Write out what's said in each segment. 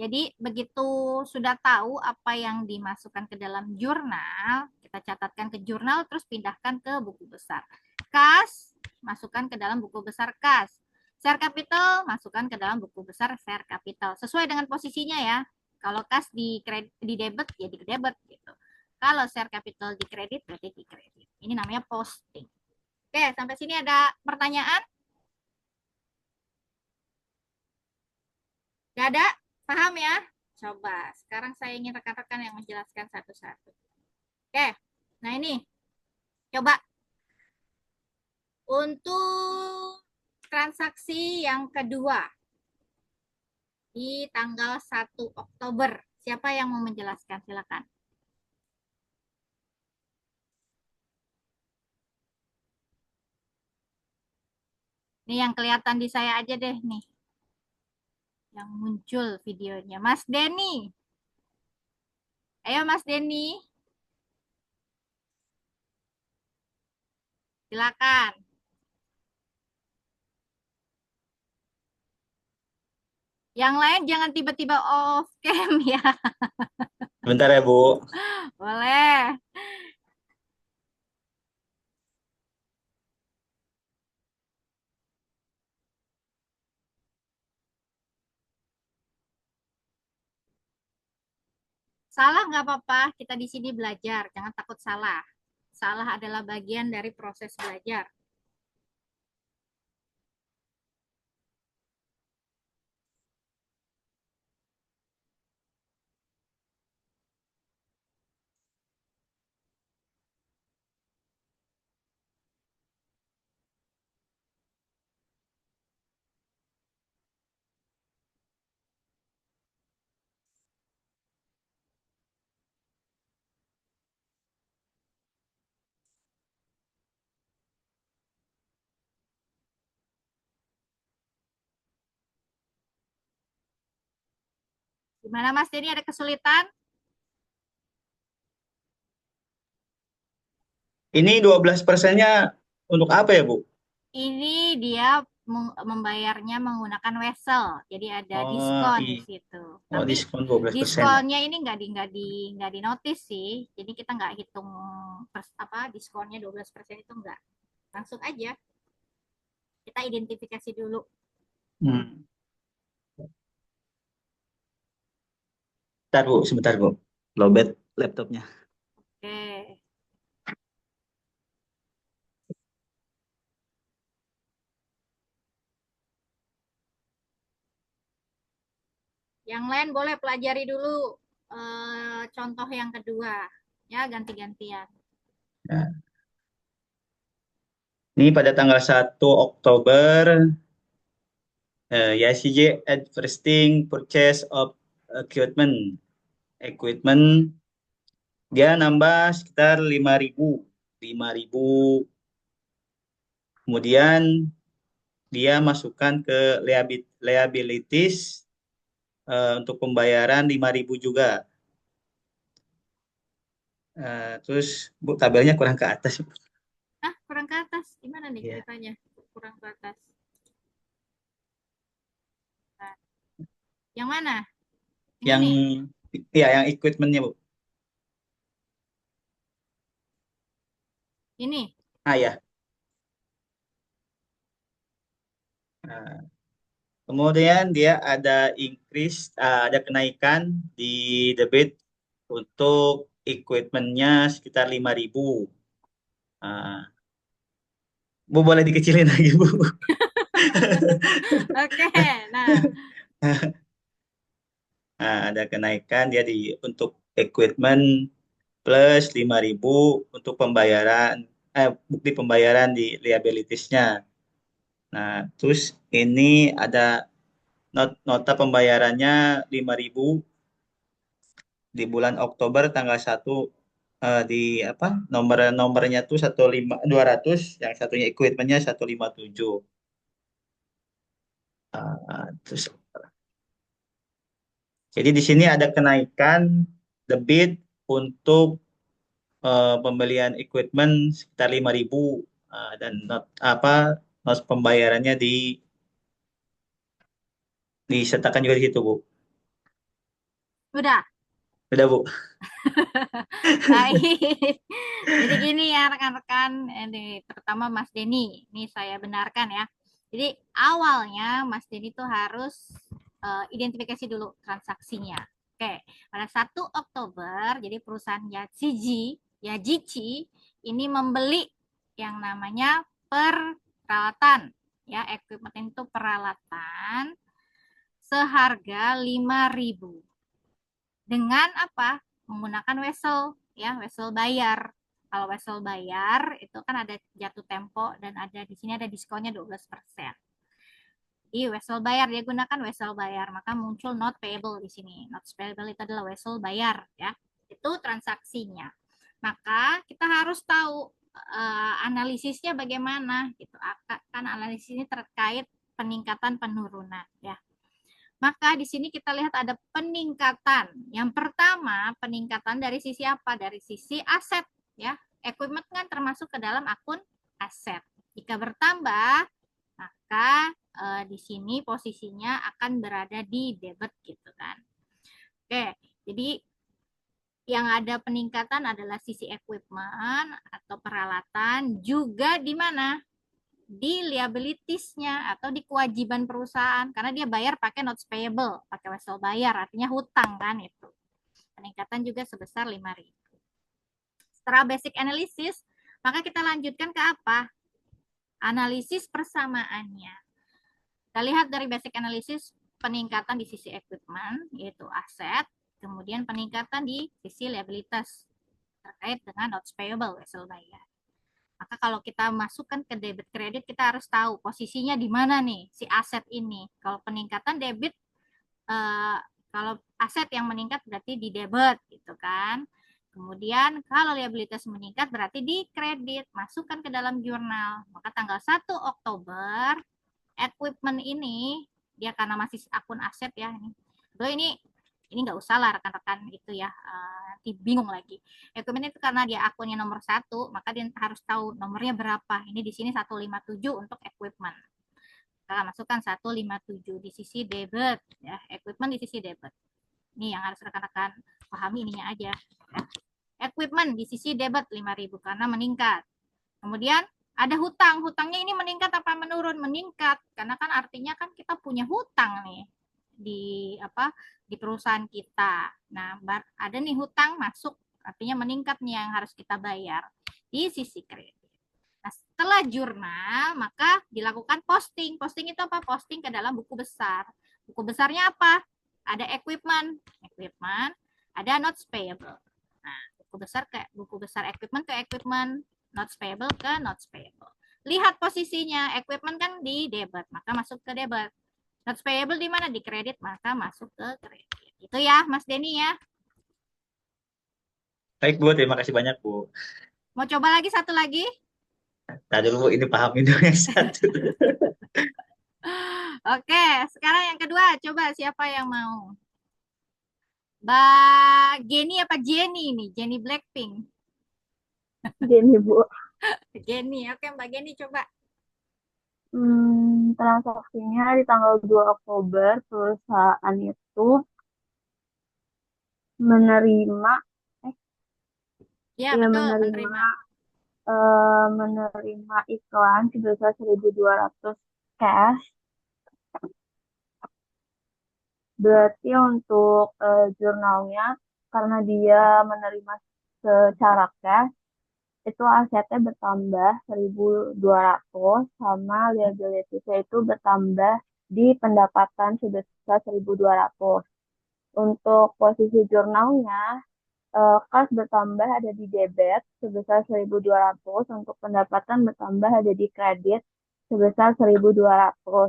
Jadi begitu sudah tahu apa yang dimasukkan ke dalam jurnal, kita catatkan ke jurnal terus pindahkan ke buku besar. Kas, masukkan ke dalam buku besar kas. Share capital, masukkan ke dalam buku besar share capital. Sesuai dengan posisinya ya. Kalau kas di debit, ya di debit gitu. Kalau share capital di kredit, berarti di kredit. Ini namanya posting. Oke, sampai sini ada pertanyaan? Gak ada? Paham ya? Coba. Sekarang saya ingin rekan-rekan yang menjelaskan satu-satu. Oke. Nah ini. Coba. Untuk transaksi yang kedua. Di tanggal 1 Oktober. Siapa yang mau menjelaskan? Silakan. Ini yang kelihatan di saya aja deh nih. Yang muncul videonya. Mas Denny. Ayo Mas Denny. Silakan. Yang lain jangan tiba-tiba off cam ya. Bentar ya, Bu. Boleh. Salah nggak apa-apa, kita di sini belajar, jangan takut salah. Salah adalah bagian dari proses belajar. Gimana Mas Denny, ada kesulitan? Ini 12%-nya untuk apa ya, Bu? Ini dia membayarnya menggunakan Wesel, jadi ada Oh, diskon di iya. situ. Oh, Tapi diskon 12% ya. diskonnya ini nggak di notice sih, jadi kita nggak hitung apa diskonnya 12% itu nggak. Langsung aja kita identifikasi dulu. Hmm. Bentar, Bu. Sebentar, Bu. Lowbat laptopnya. Oke. Yang lain boleh pelajari dulu contoh yang kedua. Ya, ganti-gantian. Nah, ini pada tanggal 1 Oktober, YCJ Advertising Purchase of Equipment. Equipment, dia nambah sekitar 5.000. 5.000. Kemudian dia masukkan ke liabilities untuk pembayaran 5.000 juga. Terus Bu, tabelnya kurang ke atas. Ah, kurang ke atas. Gimana nih Ya. ceritanya? Kurang ke atas. Nah, yang mana? Ini Yang nih. ya yang equipmentnya Bu. Ini. Ah ya. Nah, kemudian dia ada increase, ada kenaikan di debit untuk equipmentnya sekitar 5.000. Ah, Bu boleh dikecilin lagi Bu. Oke. Nah, Nah, ada kenaikan dia untuk equipment plus 5.000 untuk pembayaran bukti pembayaran di liabilitiesnya. Nah, terus ini ada nota pembayarannya 5.000 di bulan Oktober tanggal 1, di apa? Nomornya tuh 200, yang satunya equipmentnya 157. Terus jadi di sini ada kenaikan debit untuk pembelian equipment sekitar 5.000, dan not pembayarannya disertakan juga di situ, Bu. Udah. Udah, Bu. Baik. Jadi gini ya rekan-rekan, ini terutama Mas Denny. Ini saya benarkan ya. Jadi awalnya Mas Denny tuh harus identifikasi dulu transaksinya. Oke, pada 1 Oktober, jadi perusahaan Yajichi ini membeli yang namanya peralatan, ya, equipment itu peralatan seharga 5.000 dengan apa? Menggunakan wesel, ya, wesel bayar. Kalau wesel bayar itu kan ada jatuh tempo dan ada di sini ada diskonnya 12%. Di wesel bayar dia gunakan wesel bayar, maka muncul not payable di sini. Not payable itu adalah wesel bayar, ya. Itu transaksinya. Maka kita harus tahu analisisnya bagaimana gitu. Kan analisis ini terkait peningkatan penurunan, ya. Maka di sini kita lihat ada peningkatan. Yang pertama, peningkatan dari sisi apa? Dari sisi aset, ya. Equipment kan termasuk ke dalam akun aset. Jika bertambah, maka di sini posisinya akan berada di debit gitu kan. Oke, jadi yang ada peningkatan adalah sisi equipment atau peralatan, juga di mana? Di liabilitiesnya atau di kewajiban perusahaan karena dia bayar pakai notes payable, pakai wesel bayar, artinya hutang kan itu. Peningkatan juga sebesar 5.000. Setelah basic analysis, maka kita lanjutkan ke apa? Analisis persamaannya. Kita lihat dari basic analysis peningkatan di sisi equipment yaitu aset, kemudian peningkatan di sisi liabilitas terkait dengan notes payable, wesel bayar. Maka kalau kita masukkan ke debit kredit, kita harus tahu posisinya di mana nih si aset ini. Kalau peningkatan debit, kalau aset yang meningkat berarti di debit gitu kan. Kemudian kalau liabilitas meningkat berarti di kredit, masukkan ke dalam jurnal. Maka tanggal 1 Oktober, equipment ini dia karena masih akun aset ya ini. Ini nggak usah lah rekan-rekan itu ya, nanti bingung lagi. Equipment itu karena dia akunnya nomor 1, maka dia harus tahu nomornya berapa. Ini di sini 157 untuk equipment. Kita masukkan 157 di sisi debit, ya, equipment di sisi debit. Ini yang harus rekan-rekan pahami ininya aja. Ya. Equipment di sisi debit 5.000 karena meningkat. Kemudian ada hutang, hutangnya ini meningkat apa menurun? Meningkat, karena kan artinya kan kita punya hutang nih di di perusahaan kita. Nah, ada nih hutang masuk, artinya meningkat nih yang harus kita bayar di sisi kredit. Nah, setelah jurnal, maka dilakukan posting. Posting itu apa? Posting ke dalam buku besar. Buku besarnya apa? Ada equipment, ada notes payable. Nah, buku besar equipment ke equipment, notes payable ke notes payable. Lihat posisinya, equipment kan di debit, maka masuk ke debit. Notes payable di mana? Di kredit, maka masuk ke kredit. Itu ya, Mas Denny ya. Baik, Bu. Terima kasih banyak, Bu. Mau coba lagi satu lagi? Tadi dulu, Bu, ini pahamin dulu yang satu. Oke, sekarang yang kedua, coba siapa yang mau? Mbak Jenny apa Jenny nih? Jenny Blackpink. Gini Bu, Jenny, oke Mbak Jenny coba. transaksinya di tanggal 2 Oktober perusahaan itu menerima Ya, ya betul, menerima menerima. menerima iklan sebesar 1.200 cash. Berarti untuk jurnalnya karena dia menerima secara cash itu asetnya bertambah 1.200 sama liability-nya itu bertambah di pendapatan sebesar 1.200. Untuk posisi jurnalnya, kas bertambah ada di debit sebesar 1.200, untuk pendapatan bertambah ada di kredit sebesar 1.200.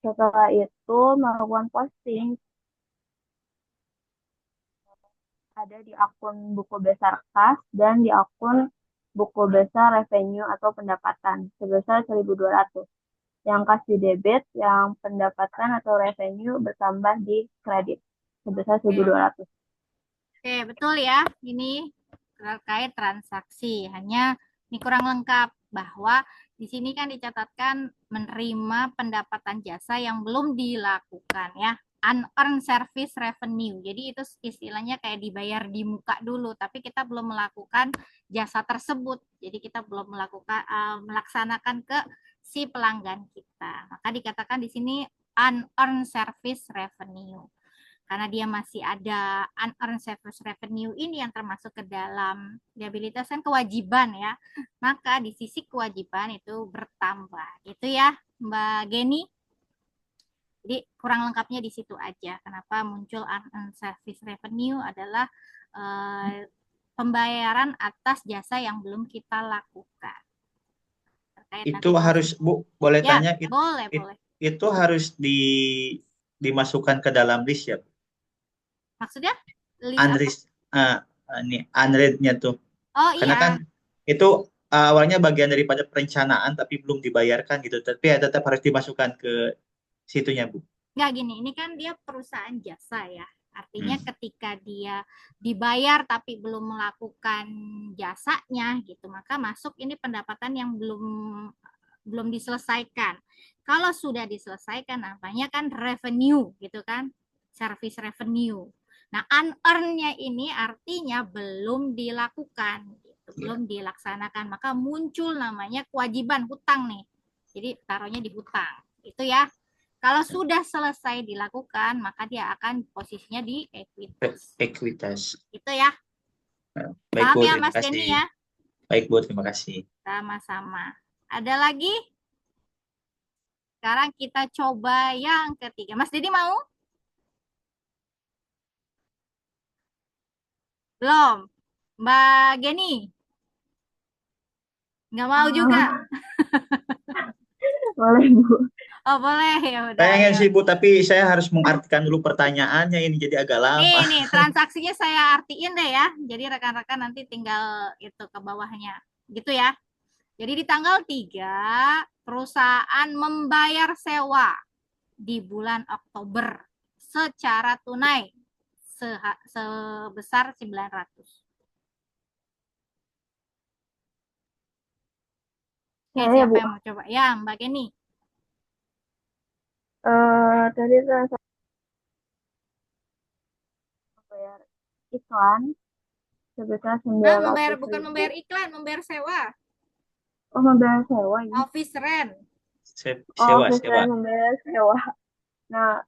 Setelah itu melakukan posting ada di akun buku besar kas dan di akun buku besar revenue atau pendapatan sebesar 1.200. Yang kas di debit, yang pendapatan atau revenue bertambah di kredit sebesar 1.200. Oke, betul ya. Ini terkait transaksi. Hanya ini kurang lengkap bahwa di sini kan dicatatkan menerima pendapatan jasa yang belum dilakukan ya. unearned service revenue. Jadi itu istilahnya kayak dibayar di muka dulu, tapi kita belum melakukan jasa tersebut. Jadi kita belum melaksanakan ke si pelanggan kita. Maka dikatakan di sini unearned service revenue. Karena dia masih ada unearned service revenue ini yang termasuk ke dalam liabilitas kan kewajiban ya. Maka di sisi kewajiban itu bertambah. Gitu ya, Mbak Geni. Jadi kurang lengkapnya di situ aja. Kenapa muncul unearned service revenue adalah pembayaran atas jasa yang belum kita lakukan. Terkait Itu nanti harus, Bu, boleh ya, tanya, boleh, boleh. itu harus dimasukkan ke dalam list ya, Bu? Maksudnya list apa? Unlist, ini unread-nya tuh. Oh Karena kan iya. itu awalnya bagian daripada perencanaan tapi belum dibayarkan gitu. Tapi ya tetap harus dimasukkan ke situnya, Bu. Nggak gini, ini kan dia perusahaan jasa ya. Artinya Hmm. ketika dia dibayar tapi belum melakukan jasanya gitu, maka masuk ini pendapatan yang belum diselesaikan. Kalau sudah diselesaikan namanya kan revenue gitu kan, service revenue. Nah, unearned-nya ini artinya belum dilakukan gitu, belum dilaksanakan, maka muncul namanya kewajiban hutang nih. Jadi taruhnya di hutang. Itu ya. Kalau sudah selesai dilakukan, maka dia akan posisinya di ekuitas. Ekuitas. Itu ya. Baik, Paham Bu, ya terima Mas Denny kasih. ya? Baik, Bu, terima kasih. Sama-sama. Ada lagi? Sekarang kita coba yang ketiga. Mas Denny mau? Belum. Mbak Geni? Nggak mau juga? Boleh, Bu. Oh boleh, ya udah. Pengen Ayo. sih, Bu, tapi saya harus mengartikan dulu pertanyaannya, ini jadi agak lama. Nih, transaksinya saya artiin deh ya. Jadi rekan-rekan nanti tinggal itu ke bawahnya. Gitu ya. Jadi di tanggal 3, perusahaan membayar sewa di bulan Oktober secara tunai sebesar 900. Oke, Saya, siapa Bu. yang mau coba? Ya, Mbak Geni. Tadi transaksi bayar iklan sebesar Nah, 900 bukan ribu. membayar iklan, membayar sewa. Oh, membayar sewa ini. Office rent. Sewa, Sesuai membayar sewa. Nah,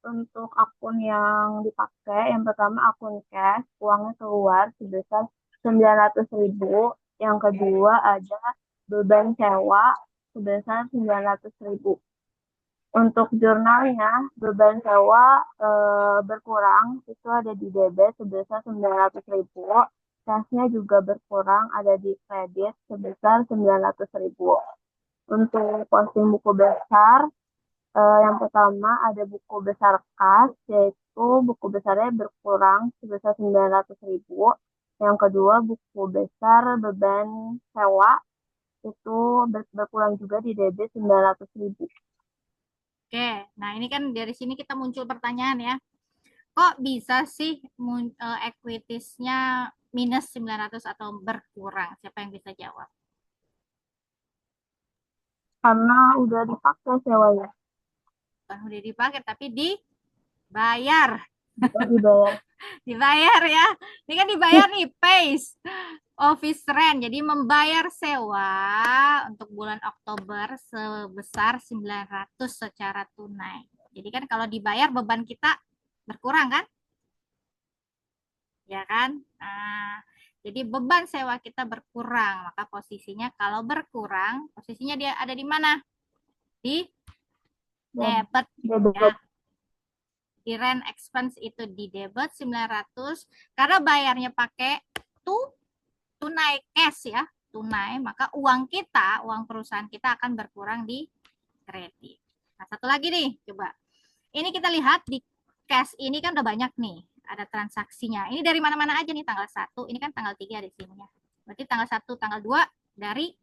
untuk akun yang dipakai, yang pertama akun cash, uangnya keluar sebesar 900 ribu. Yang kedua ada beban sewa sebesar 900 ribu. Untuk jurnalnya, beban sewa berkurang, itu ada di debit sebesar 900 ribu. Cashnya juga berkurang, ada di kredit sebesar 900 ribu. Untuk posting buku besar, yang pertama ada buku besar kas, yaitu buku besarnya berkurang sebesar 900 ribu. Yang kedua buku besar beban sewa, itu berkurang juga di debit 900 ribu. Oke, nah ini kan dari sini kita muncul pertanyaan ya. Kok bisa sih equities-nya minus 900 atau berkurang? Siapa yang bisa jawab? Karena udah dipakai sewanya, Bukan udah dipakai, tapi dibayar. udah dibayar. Dibayar ya. Ini kan dibayar nih, pays. Office rent. Jadi membayar sewa untuk bulan Oktober sebesar 900 secara tunai. Jadi kan kalau dibayar beban kita berkurang kan? Ya kan? Nah, jadi beban sewa kita berkurang. Maka posisinya kalau berkurang, posisinya dia ada di mana? Di debit. Debit. Ya. Di rent expense itu di debit 900 karena bayarnya pakai tunai cash ya, tunai, maka uang kita, uang perusahaan kita akan berkurang di kredit. Nah, satu lagi nih, coba. Ini kita lihat di cash ini kan udah banyak nih, ada transaksinya. Ini dari mana-mana aja nih, tanggal 1, ini kan tanggal 3 di sini ya. Berarti tanggal 1, tanggal 2 dari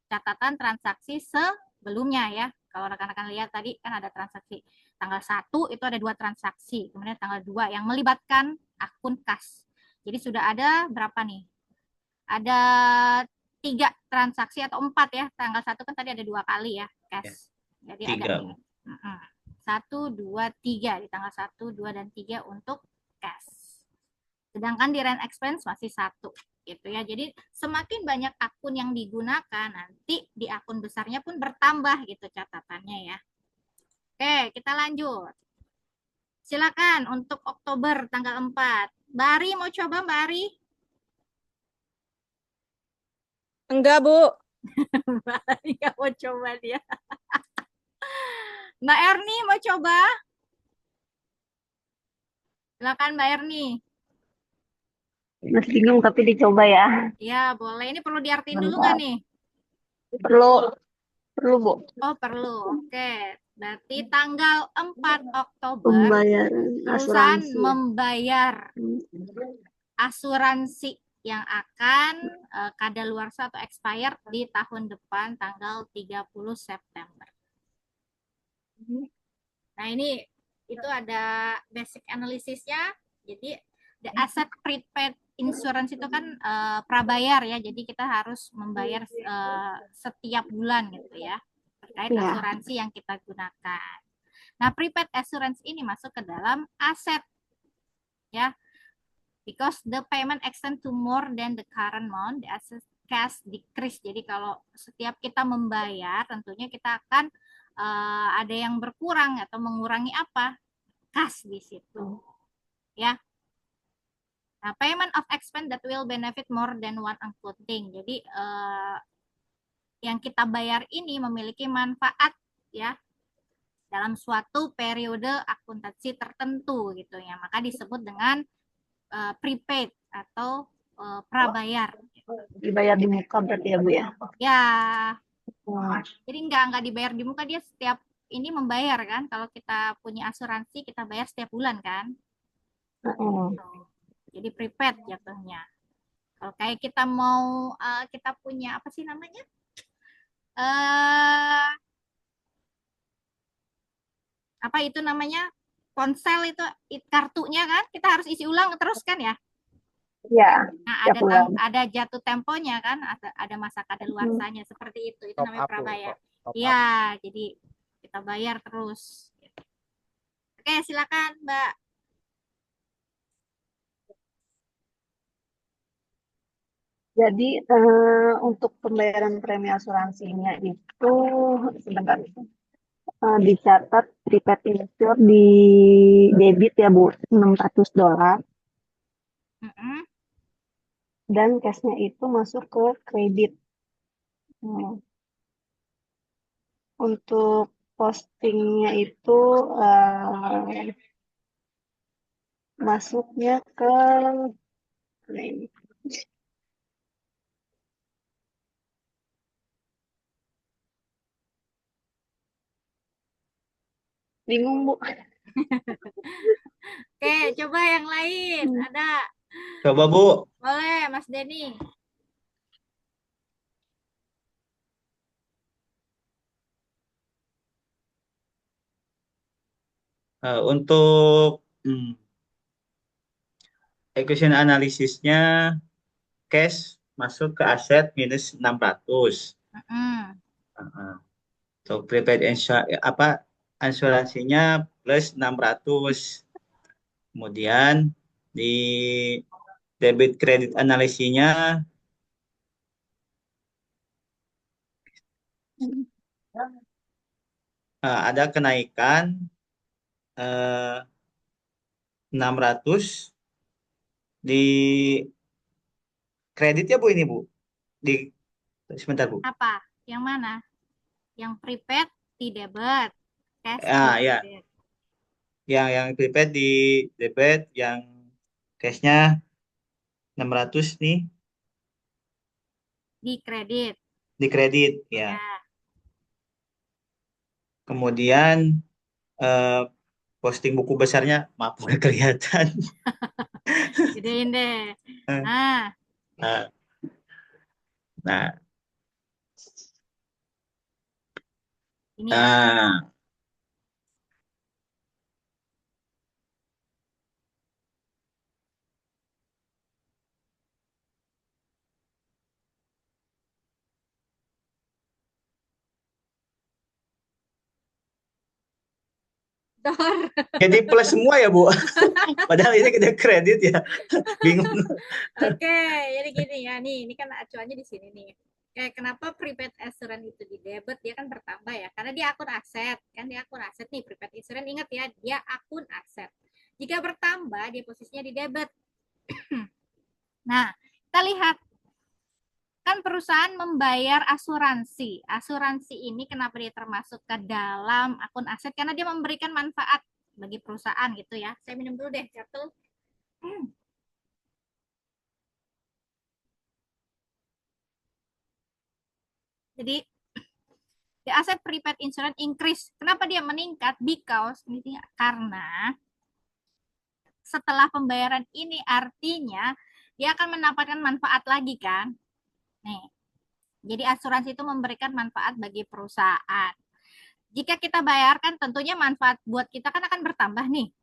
catatan transaksi sebelumnya ya. Kalau rekan-rekan lihat tadi kan ada transaksi tanggal 1 itu ada 2 transaksi, kemudian tanggal 2 yang melibatkan akun kas. Jadi sudah ada berapa nih? Ada 3 transaksi atau 4 ya. Tanggal 1 kan tadi ada 2 kali ya cash. Jadi ada 3. 1, 2, 3 di tanggal 1, 2, dan 3 untuk cash. Sedangkan di rent expense masih 1 gitu ya. Jadi semakin banyak akun yang digunakan, nanti di akun besarnya pun bertambah gitu catatannya ya. Oke, kita lanjut. Silakan untuk Oktober tanggal 4. Mbak Ari mau coba Mbak Ari? Enggak, Bu. Mbak Ari nggak mau coba dia. Mbak Erni mau coba? Silakan Mbak Erni. Masih bingung tapi dicoba ya. Ya, boleh. Ini perlu diartiin dulu nggak nih? Perlu, perlu Bu. Oh, perlu. Oke. Berarti tanggal 4 Oktober Pembayaran perusahaan asuransi ya. membayar asuransi yang akan kadaluarsa atau expired di tahun depan tanggal 30 September. Nah, ini itu ada basic analisisnya. Jadi the asset prepaid insurance itu kan prabayar ya. Jadi kita harus membayar setiap bulan gitu ya terkait Ya. asuransi yang kita gunakan. Nah, prepaid assurance ini masuk ke dalam aset ya. Because the payment extend to more than the current amount, the asset cash decrease. Jadi kalau setiap kita membayar, tentunya kita akan ada yang berkurang atau mengurangi apa? Kas di situ. Ya. Nah, payment of expense that will benefit more than one accounting. Jadi yang kita bayar ini memiliki manfaat ya dalam suatu periode akuntansi tertentu gitu ya. Maka disebut dengan prepaid atau prabayar. Dibayar di muka berarti ya Bu ya. Ya, jadi nggak dibayar di muka, dia setiap ini membayar kan. Kalau kita punya asuransi kita bayar setiap bulan kan. Jadi prepaid jatuhnya. Kalau kayak kita mau kita punya apa sih namanya? Apa itu namanya? Ponsel itu kartunya kan kita harus isi ulang terus kan ya? Ya, Nah, tiap bulan. ada jatuh temponya kan, ada masa kadaluarsanya seperti itu. Itu namanya prabayar. Iya, jadi kita bayar terus. Oke, silakan Mbak. Jadi untuk pembayaran premi asuransinya itu sebentar dicatat prepaid insure di debit ya Bu, $600 Mm-mm. dan cashnya itu masuk ke kredit. Untuk postingnya itu masuknya ke ini. Bingung Bu. Oke, coba yang lain. Ada. Coba Bu. Boleh, Mas Denny. Untuk equation analisisnya cash masuk ke aset minus 600. Mm-mm. Untuk prepaid asuransinya plus 600. Kemudian di debit kredit analisinya ada kenaikan 600 di kreditnya Bu ini Bu. Di sebentar Bu. Apa? Yang mana? Yang prepaid di debit, cash di Ya, kredit. yang prepaid di debit, yang cashnya 600 nih Di kredit. di kredit ya. Ya. Kemudian eh, posting buku besarnya maaf nggak kelihatan. Gedein deh. Nah, Nah, nah, ini ya. nah, debitor. Jadi plus semua ya, Bu. Padahal ini kita kredit ya. Bingung. Oke, jadi gini ya, nih, ini kan acuannya di sini nih. Kenapa prepaid assurance itu di debit? Dia kan bertambah ya, karena dia akun aset. Kan dia akun aset nih, prepaid insurance, ingat ya, dia akun aset. Jika bertambah, dia posisinya di debit. Nah, kita lihat, kan perusahaan membayar asuransi. Asuransi ini kenapa dia termasuk ke dalam akun aset? Karena dia memberikan manfaat bagi perusahaan gitu ya. Saya minum dulu deh, jatuh. Jadi the asset prepaid insurance increase. Kenapa dia meningkat? Because ini karena setelah pembayaran ini artinya dia akan mendapatkan manfaat lagi kan. Nih. Jadi asuransi itu memberikan manfaat bagi perusahaan. Jika kita bayarkan tentunya manfaat buat kita kan akan bertambah nih.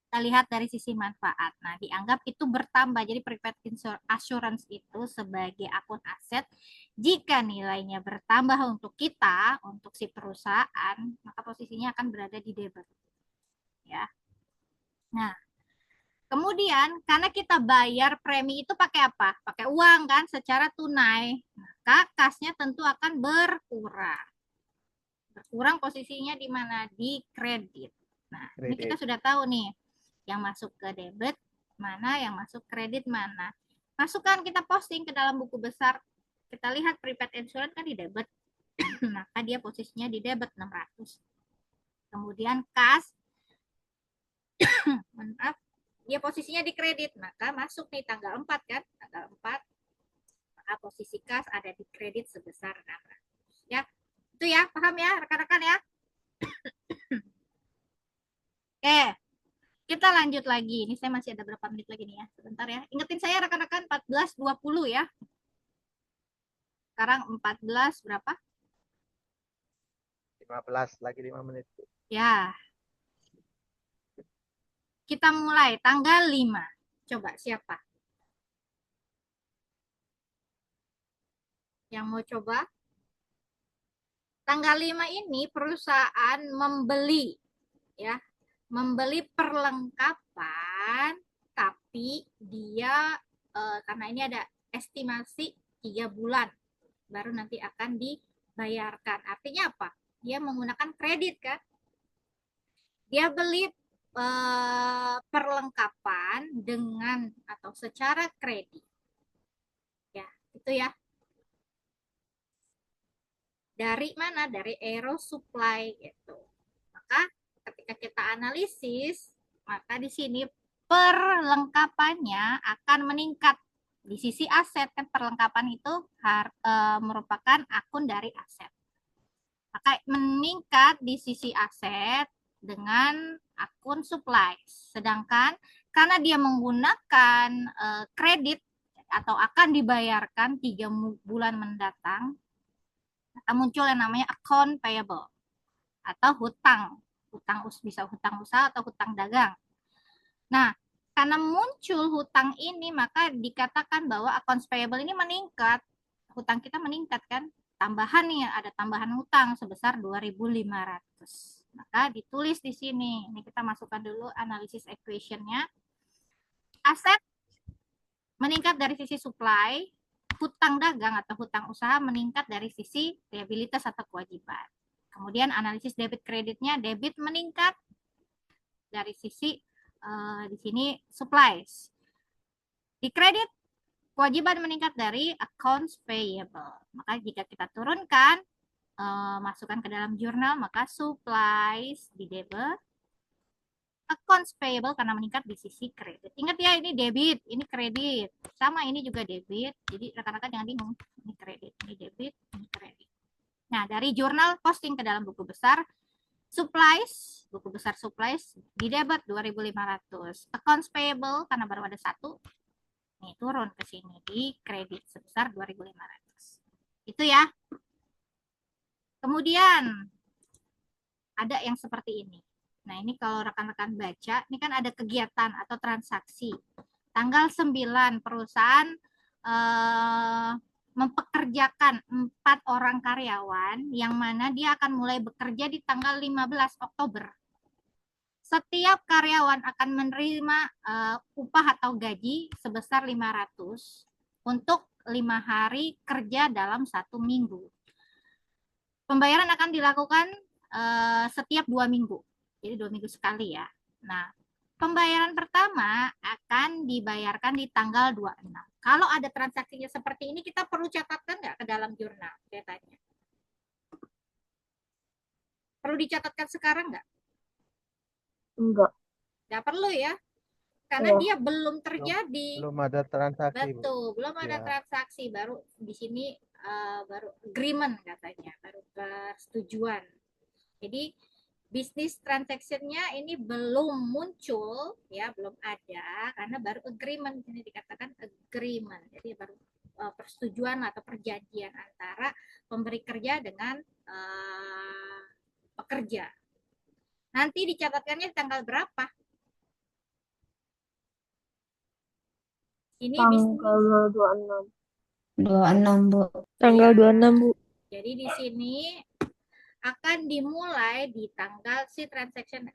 Kita lihat dari sisi manfaat. Nah, dianggap itu bertambah. Jadi prepaid assurance itu sebagai akun aset. Jika nilainya bertambah untuk kita, untuk si perusahaan, maka posisinya akan berada di debit. Ya. Nah, kemudian karena kita bayar premi itu pakai apa? Pakai uang kan, secara tunai. Maka kasnya tentu akan berkurang. Berkurang posisinya di mana? Di kredit. Nah, ini kita sudah tahu nih yang masuk ke debit mana, yang masuk kredit mana. Masukkan kita posting ke dalam buku besar. Kita lihat prepaid insurance kan di debit. Maka dia posisinya di debit 600. Kemudian kas maaf, dia posisinya di kredit. Maka masuk nih tanggal 4 kan? Tanggal 4. Maka posisi kas ada di kredit sebesar 600. Ya. Itu ya, paham ya rekan-rekan ya? Oke. Kita lanjut lagi. Ini saya masih ada berapa menit lagi nih ya. Sebentar ya. Ingetin saya rekan-rekan 14.20 ya. Sekarang 14 berapa? 15 lagi 5 menit. Ya. Kita mulai tanggal 5. Coba siapa? Yang mau coba? Tanggal 5 ini perusahaan membeli ya. Membeli perlengkapan tapi dia karena ini ada estimasi 3 bulan baru nanti akan dibayarkan. Artinya apa? Dia menggunakan kredit kan? Dia beli perlengkapan dengan atau secara kredit. Ya, itu ya. Dari mana? Dari Aero Supply gitu. Maka ketika kita analisis, maka di sini perlengkapannya akan meningkat. Di sisi aset kan perlengkapan itu merupakan akun dari aset. Maka meningkat di sisi aset dengan akun supply. Sedangkan karena dia menggunakan kredit atau akan dibayarkan 3 bulan mendatang, maka muncul yang namanya account payable atau hutang. Hutang bisa hutang usaha atau hutang dagang. Nah, karena muncul hutang ini maka dikatakan bahwa accounts payable ini meningkat. Hutang kita meningkat kan? Tambahan nih, ada tambahan hutang sebesar 2.500. Maka ditulis di sini. Ini kita masukkan dulu analisis equation-nya. Aset meningkat dari sisi supply, hutang dagang atau hutang usaha meningkat dari sisi liabilitas atau kewajiban. Kemudian analisis debit kreditnya, debit meningkat dari sisi di sini supplies. Di kredit kewajiban meningkat dari accounts payable. Maka jika kita turunkan masukkan ke dalam jurnal, maka supplies di debit, accounts payable karena meningkat di sisi kredit. Ingat ya, ini debit, ini kredit. Sama ini juga debit. Jadi rekan-rekan jangan bingung. Ini kredit, ini debit, ini kredit. Nah, dari jurnal posting ke dalam buku besar, supplies, buku besar supplies di debit 2.500. Accounts payable karena baru ada satu. Nih, turun ke sini di kredit sebesar 2.500. Itu ya. Kemudian ada yang seperti ini. Nah, ini kalau rekan-rekan baca, ini kan ada kegiatan atau transaksi. Tanggal 9 perusahaan mempekerjakan 4 orang karyawan yang mana dia akan mulai bekerja di tanggal 15 Oktober. setiap karyawan akan menerima upah atau gaji sebesar 500 untuk 5 hari kerja dalam 1 minggu. Pembayaran akan dilakukan setiap 2 minggu. Jadi 2 minggu sekali ya. Nah, pembayaran pertama akan dibayarkan di tanggal 26. Kalau ada transaksinya seperti ini, kita perlu catatkan nggak ke dalam jurnal? Saya tanya. Perlu dicatatkan sekarang nggak? Enggak. Nggak perlu ya. Karena Iya. dia belum terjadi. Belum ada transaksi, Bu. Betul, belum ada Ya. transaksi. Baru di sini baru agreement katanya, baru persetujuan. Jadi bisnis transaction-nya ini belum muncul ya, belum ada karena baru agreement. Ini dikatakan agreement. Jadi baru persetujuan atau perjanjian antara pemberi kerja dengan pekerja. Nanti dicatatkannya tanggal berapa? Ini bisnis Tanggal 26. 26, Bu. Tanggal ya. 26, Bu. Jadi di sini akan dimulai di tanggal si transaction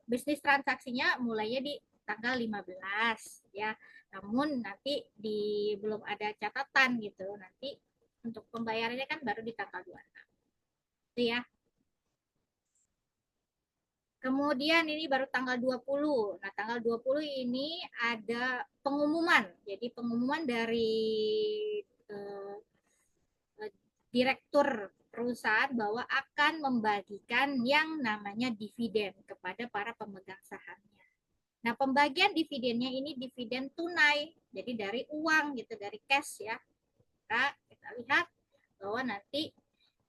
bisnis transaksinya mulainya di tanggal 15 ya. Namun nanti belum ada catatan gitu. Nanti untuk pembayarannya kan baru di tanggal 26. Itu ya. Kemudian ini baru tanggal 20. Nah, tanggal 20 ini ada pengumuman. Jadi pengumuman dari direktur perusahaan bahwa akan membagikan yang namanya dividen kepada para pemegang sahamnya. Nah, pembagian dividennya ini dividen tunai, jadi dari uang gitu, dari cash ya. Nah, kita lihat bahwa nanti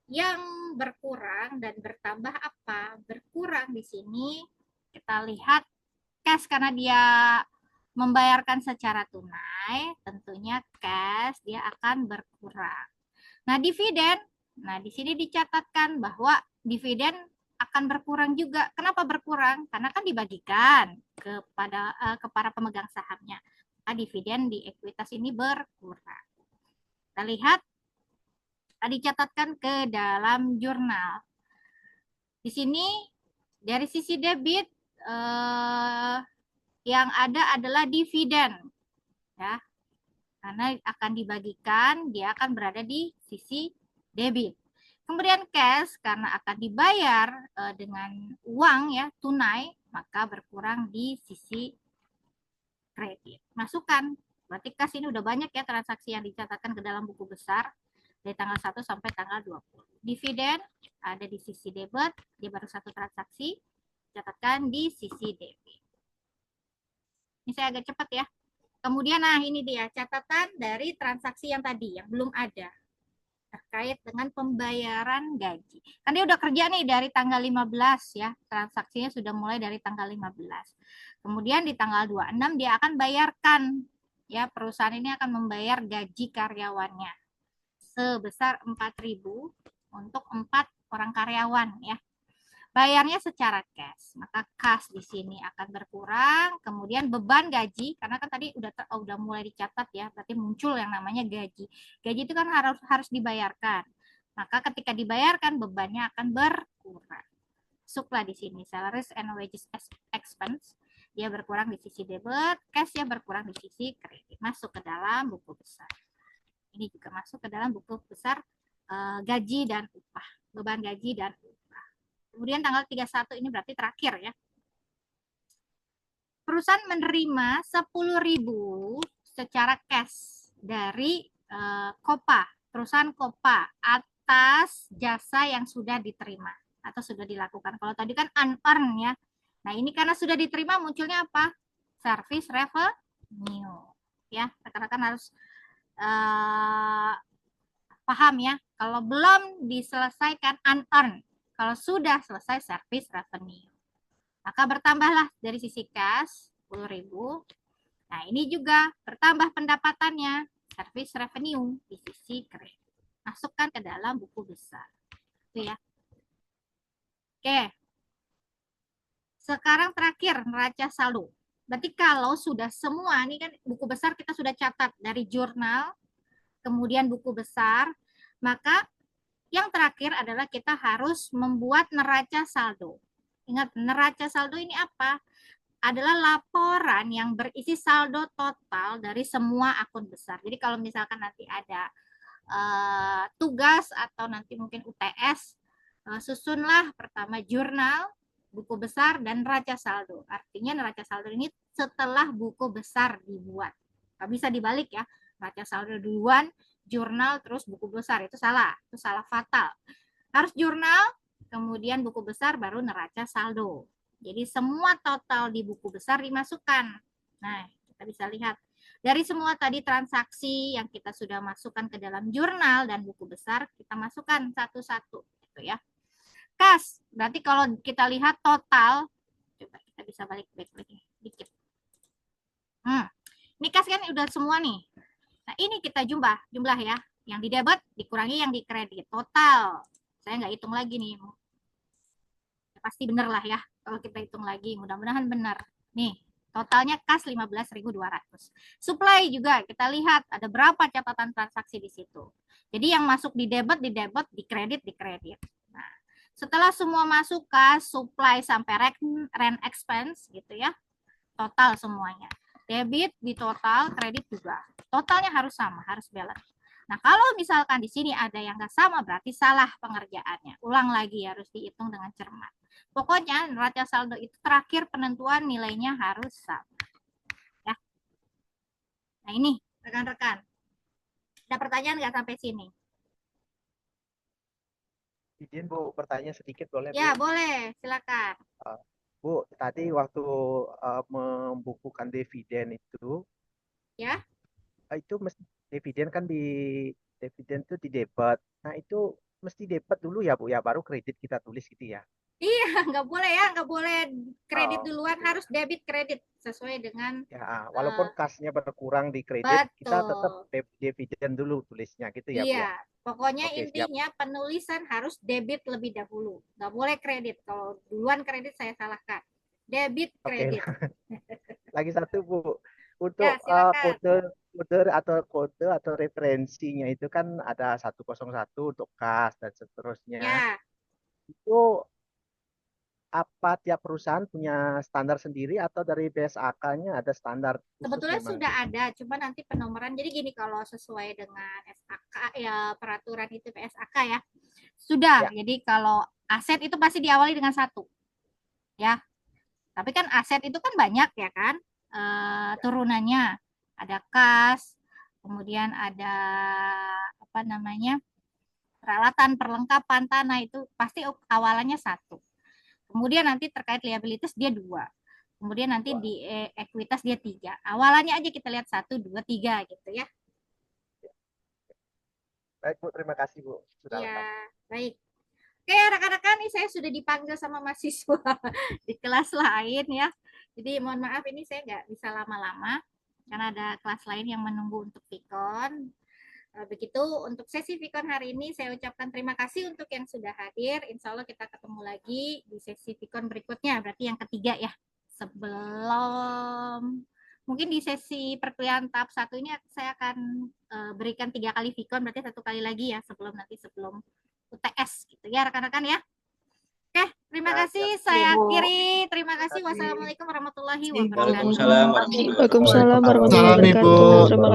yang berkurang dan bertambah apa? Berkurang di sini kita lihat cash karena dia membayarkan secara tunai, tentunya cash dia akan berkurang. Nah, dividen, nah di sini dicatatkan bahwa dividen akan berkurang juga. Kenapa berkurang? Karena kan dibagikan kepada para pemegang sahamnya. Nah, dividen di ekuitas ini berkurang. Kita lihat dicatatkan ke dalam jurnal. Di sini dari sisi debit yang ada adalah dividen, ya. Karena akan dibagikan, dia akan berada di sisi debit. Kemudian cash karena akan dibayar dengan uang ya tunai, maka berkurang di sisi kredit. Masukkan, berarti cash ini udah banyak ya transaksi yang dicatatkan ke dalam buku besar dari tanggal 1 sampai tanggal 20. Dividen ada di sisi debit, dia baru satu transaksi, catatkan di sisi debit. Ini saya agak cepat ya. Kemudian nah ini dia catatan dari transaksi yang tadi yang belum ada terkait dengan pembayaran gaji. Kan dia udah kerja nih dari tanggal 15 ya, transaksinya sudah mulai dari tanggal 15. Kemudian di tanggal 26 dia akan bayarkan ya, perusahaan ini akan membayar gaji karyawannya sebesar 4.000 untuk 4 orang karyawan ya. Bayarnya secara cash, maka cash di sini akan berkurang. Kemudian beban gaji, karena kan tadi udah mulai dicatat ya, berarti muncul yang namanya gaji. Gaji itu kan harus dibayarkan. Maka ketika dibayarkan bebannya akan berkurang. Masuklah di sini salaries and wages expense, dia berkurang di sisi debit, cash ya berkurang di sisi kredit. Masuk ke dalam buku besar. Ini juga masuk ke dalam buku besar gaji dan upah, beban gaji dan upah. Kemudian tanggal 31 ini berarti terakhir ya. Perusahaan menerima 10.000 secara cash dari Kopa, perusahaan Kopa atas jasa yang sudah diterima atau sudah dilakukan. Kalau tadi kan unearned ya. Nah, ini karena sudah diterima munculnya apa? Service revenue. Ya, rekan-rekan harus paham ya. Kalau belum diselesaikan unearned, kalau sudah selesai service revenue, maka bertambahlah dari sisi cash 10.000. Nah, ini juga bertambah pendapatannya service revenue di sisi kredit. Masukkan ke dalam buku besar. Itu ya. Oke. Sekarang terakhir neraca saldo. Berarti kalau sudah semua, ini kan buku besar kita sudah catat dari jurnal, kemudian buku besar, maka yang terakhir adalah kita harus membuat neraca saldo. Ingat, neraca saldo ini apa? Adalah laporan yang berisi saldo total dari semua akun besar. Jadi kalau misalkan nanti ada tugas atau nanti mungkin UTS, susunlah pertama jurnal, buku besar, dan neraca saldo. Artinya neraca saldo ini setelah buku besar dibuat. Nggak bisa dibalik ya. Neraca saldo duluan, jurnal, terus buku besar. Itu salah fatal. Harus jurnal, kemudian buku besar, baru neraca saldo. Jadi semua total di buku besar dimasukkan. Nah, kita bisa lihat. Dari semua tadi transaksi yang kita sudah masukkan ke dalam jurnal dan buku besar, kita masukkan satu-satu gitu ya. Kas, berarti kalau kita lihat total, coba kita bisa balik lagi dikit. Ini kas kan udah semua nih. Nah, ini kita jumlah ya. Yang di debit dikurangi yang di kredit. Total. Saya nggak hitung lagi nih. Pasti bener lah ya kalau kita hitung lagi. Mudah-mudahan benar. Nih, totalnya kas 15.200. Supply juga kita lihat ada berapa catatan transaksi di situ. Jadi yang masuk di debit, di kredit. Nah, setelah semua masuk kas, supply sampai rent expense gitu ya. Total semuanya. Debit di total, kredit juga. Totalnya harus sama, harus balance. Nah, kalau misalkan di sini ada yang nggak sama, berarti salah pengerjaannya. Ulang lagi, harus dihitung dengan cermat. Pokoknya neraca saldo itu terakhir penentuan nilainya harus sama. Ya. Nah ini rekan-rekan. Ada pertanyaan nggak sampai sini? Izin Bu, bertanya sedikit boleh Bu? Ya boleh, silakan. Bu, tadi waktu membukukan dividen itu, Ya. Itu mesti dividen kan dividen itu di debit. Nah itu mesti debit dulu ya Bu ya, baru kredit kita tulis gitu ya. Iya, nggak boleh ya, nggak boleh kredit duluan, Gitu. harus debit kredit sesuai dengan. Ya, walaupun kasnya berkurang di kredit, kita tetap Betul. dividen dulu tulisnya gitu ya Bu ya. Iya, pokoknya Oke, intinya penulisan harus debit lebih dahulu, nggak boleh kredit. Kalau duluan kredit saya salahkan. Debit Oke. kredit. Lagi satu Bu, untuk Ya, silakan. kode atau referensinya itu kan ada 101 untuk kas dan seterusnya. Ya. Itu apa tiap perusahaan punya standar sendiri atau dari BSAK-nya ada standar khusus Sebetulnya memang? sudah ada, cuma nanti penomoran. Jadi gini, kalau sesuai dengan SAK ya, peraturan itu PSAK ya, sudah. Ya. Jadi kalau aset itu pasti diawali dengan 1, ya. Tapi kan aset itu kan banyak ya kan, turunannya ada kas, kemudian ada apa namanya, peralatan, perlengkapan, tanah, itu pasti awalannya 1. Kemudian nanti terkait liabilitas dia 2. Kemudian nanti di ekuitas dia 3. Awalannya aja kita lihat 1, 2, 3 gitu ya. Baik Bu, terima kasih Bu. Sudah Iya, lengkap. baik. Oke, rekan-rekan, ini saya sudah dipanggil sama mahasiswa di kelas lain ya. Jadi mohon maaf ini saya nggak bisa lama-lama karena ada kelas lain yang menunggu untuk Vicon. Begitu untuk sesi Vicon hari ini saya ucapkan terima kasih untuk yang sudah hadir. Insya Allah kita ketemu lagi di sesi Vicon berikutnya, berarti yang ketiga ya. Sebelum mungkin di sesi perkuliahan tahap 1 ini saya akan berikan 3 kali Vicon, berarti 1 kali lagi ya sebelum UTS gitu ya rekan-rekan ya. Oke, terima kasih. Saya akhiri. Terima kasih. Wassalamualaikum warahmatullahi wabarakatuh. Waalaikumsalam warahmatullahi wabarakatuh. Waalaikumsalam warahmatullahi Salam Ibu. wabarakatuh. Terima kasih.